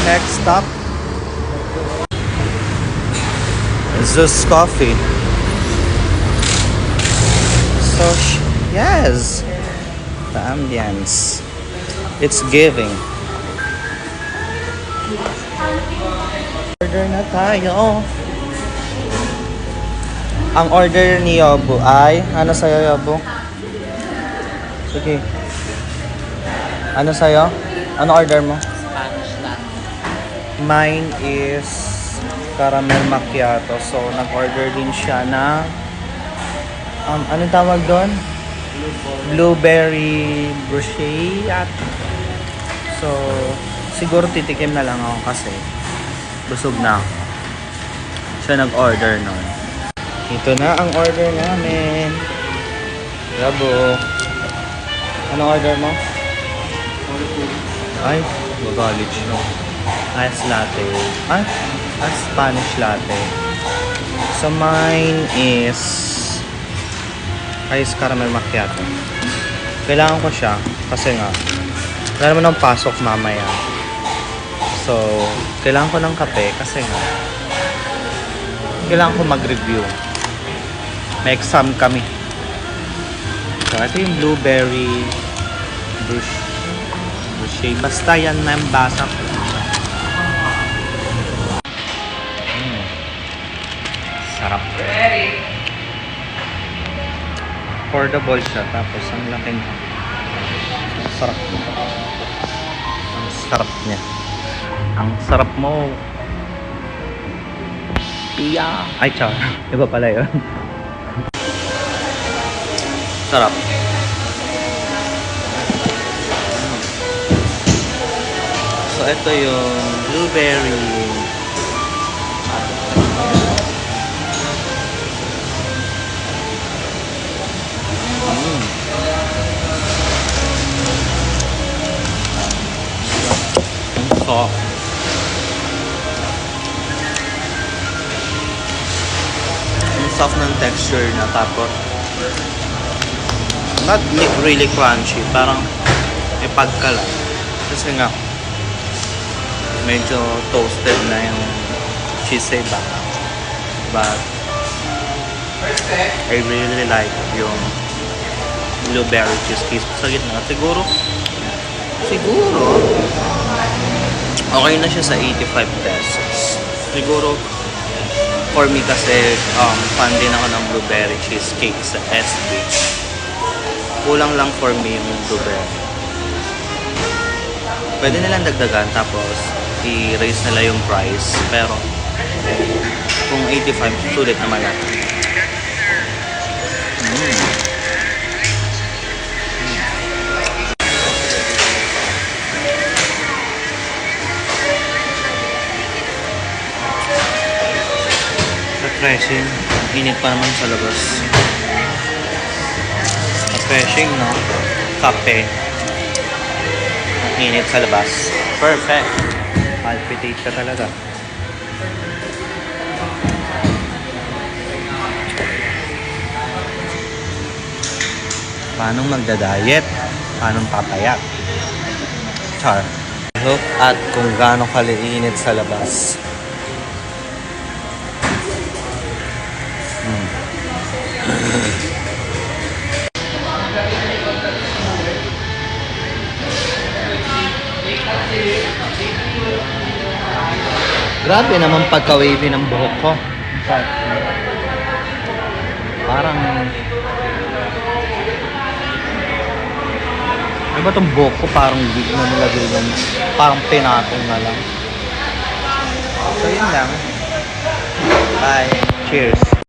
next stop, Zeus Coffee. So, yes, the ambience, it's giving. Order na tayo. Ang order ni Yobo ay, ano sa'yo, Yobo? Sige. Ano sa'yo? Ano order mo? Spanish latte. Mine is caramel macchiato. So, nag-order din siya ng anong tawag doon? Blueberry bruschetta. So, siguro titikim na lang ako kasi busog na ako. Siya nag-order nun. Ito na ang order namin. Yabo. Anong order mo? Ay, magalit siya. Ice latte. Ay, Spanish latte. So, mine is ice caramel macchiato. Kailangan ko siya kasi nga wala naman ng pasok mamaya. So, kailangan ko ng kape kasi nga kailangan ko mag-review. May exam kami. So, ito yung blueberry bruschetta. Basta yan na yung basa ko. Sarap. Affordable siya. Tapos, ang laki niya. Sarap. Ang sarap niya. Ang sarap mo. Iya. Ay, char. Iba pala yun. Sarap. So, ito yung blueberry. Soft. Ang soft ng texture na, tapos not really crunchy, parang may pagkalan kasi nga medyo toasted na yung cheese ba, but I really like yung blueberry cheesecake sa gitna. Siguro okay na siya sa 85 pesos. Siguro, for me kasi, fan din ako ng blueberry cheesecake sa SB. Kulang lang for me yung blueberry. Pwede nilang dagdagan, tapos i-raise nila yung price. Pero, kung 85, sulit naman natin. Refreshing. Init pa naman sa labas. Refreshing, no? Kape. Ang init sa labas. Perfect. Palpitate ka talaga. Paano magda-diet? Paano papayat? Char. Look at kung gaano kaliinit sa labas. Grabe naman pagka-wavy ng buhok ko. Parang ano ba itong buhok ko? Parang hindi na nilagay lang. Parang pinatong na lang. So yun lang. Bye. Cheers.